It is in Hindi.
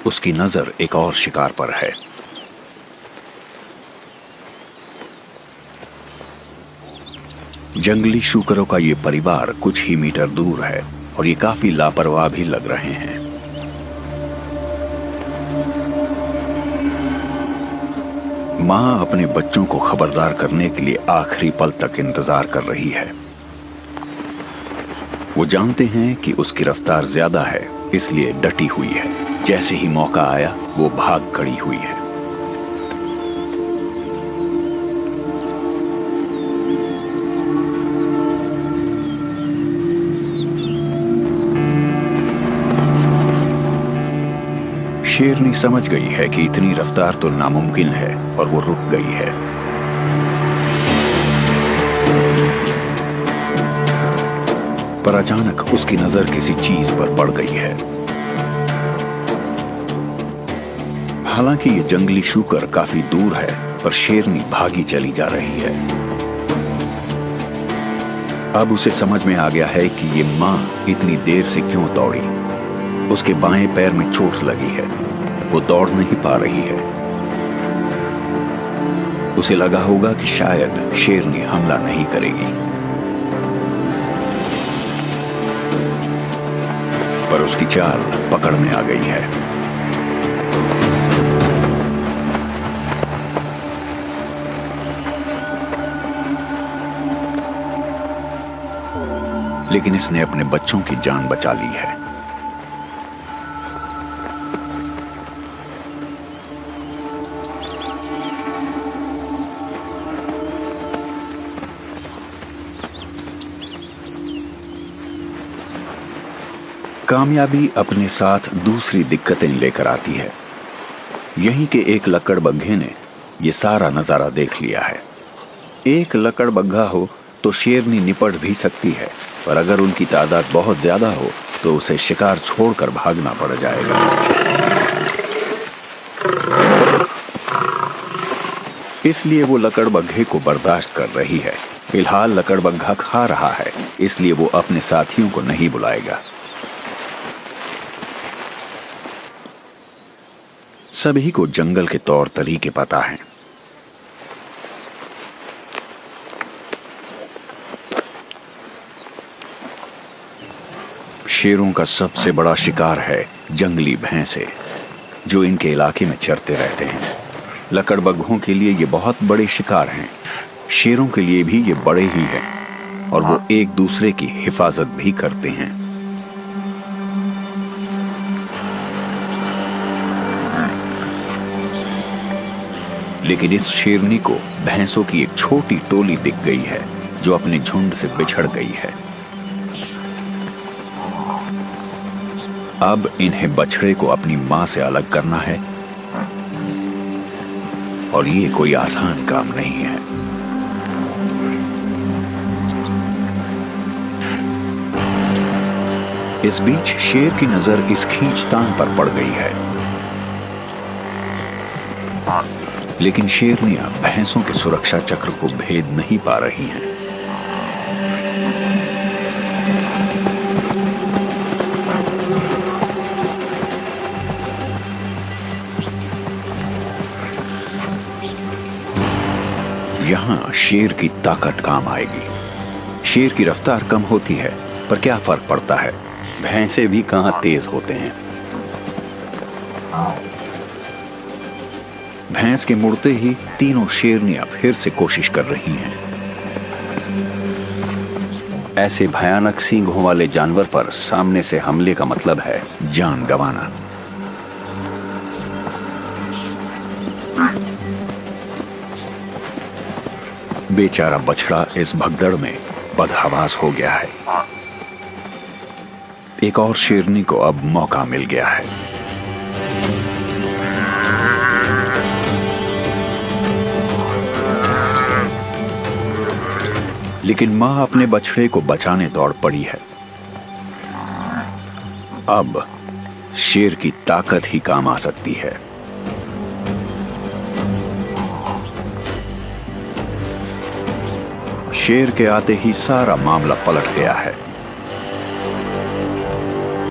उसकी नजर एक और शिकार पर है। जंगली शूकरों का ये परिवार कुछ ही मीटर दूर है और ये काफी लापरवाह भी लग रहे हैं। मां अपने बच्चों को खबरदार करने के लिए आखिरी पल तक इंतजार कर रही है। वो जानते हैं कि उसकी रफ्तार ज्यादा है, इसलिए डटी हुई है। जैसे ही मौका आया वो भाग खड़ी हुई है। शेरनी समझ गई है कि इतनी रफ्तार तो नामुमकिन है और वो रुक गई है। पर अचानक उसकी नजर किसी चीज पर पड़ गई है। हालांकि ये जंगली शूकर काफी दूर है, पर शेरनी भागी चली जा रही है। अब उसे समझ में आ गया है कि ये मां इतनी देर से क्यों दौड़ी। उसके बाएं पैर में चोट लगी है, वो दौड़ नहीं पा रही है। उसे लगा होगा कि शायद शेरनी हमला नहीं करेगी, पर उसकी चाल पकड़ में आ गई है। लेकिन इसने अपने बच्चों की जान बचा ली है। कामयाबी अपने साथ दूसरी दिक्कतें लेकर आती है। यहीं के एक लकड़बग्घे ने यह सारा नजारा देख लिया है। एक लकड़बग्घा हो तो शेरनी निपट भी सकती है, पर अगर उनकी तादाद बहुत ज्यादा हो तो उसे शिकार छोड़कर भागना पड़ जाएगा। इसलिए वो लकड़बग्घे को बर्दाश्त कर रही है। फिलहाल लकड़बग्घा खा रहा है, इसलिए वो अपने साथियों को नहीं बुलाएगा। सभी को जंगल के तौर तरीके पता हैं। शेरों का सबसे बड़ा शिकार है जंगली भैंसे, जो इनके इलाके में चरते रहते हैं। लकड़बग्घों के लिए ये बहुत बड़े शिकार हैं। शेरों के लिए भी ये बड़े ही हैं और वो एक दूसरे की हिफाजत भी करते हैं। लेकिन इस शेरनी को भैंसों की एक छोटी टोली दिख गई है जो अपने झुंड से बिछड़ गई है। अब इन्हें बछड़े को अपनी मां से अलग करना है और ये कोई आसान काम नहीं है। इस बीच शेर की नजर इस खींचतान पर पड़ गई है। लेकिन शेरनियां भैंसों के सुरक्षा चक्र को भेद नहीं पा रही हैं। यहां शेर की ताकत काम आएगी। शेर की रफ्तार कम होती है, पर क्या फर्क पड़ता है, भैंसे भी कहां तेज होते हैं। भैंस के मुड़ते ही तीनों शेरनियां फिर से कोशिश कर रही हैं। ऐसे भयानक सींगों वाले जानवर पर सामने से हमले का मतलब है जान गंवाना। बेचारा बछड़ा इस भगदड़ में बदहवास हो गया है। एक और शेरनी को अब मौका मिल गया है। लेकिन मां अपने बछड़े को बचाने दौड़ पड़ी है। अब शेर की ताकत ही काम आ सकती है। शेर के आते ही सारा मामला पलट गया है।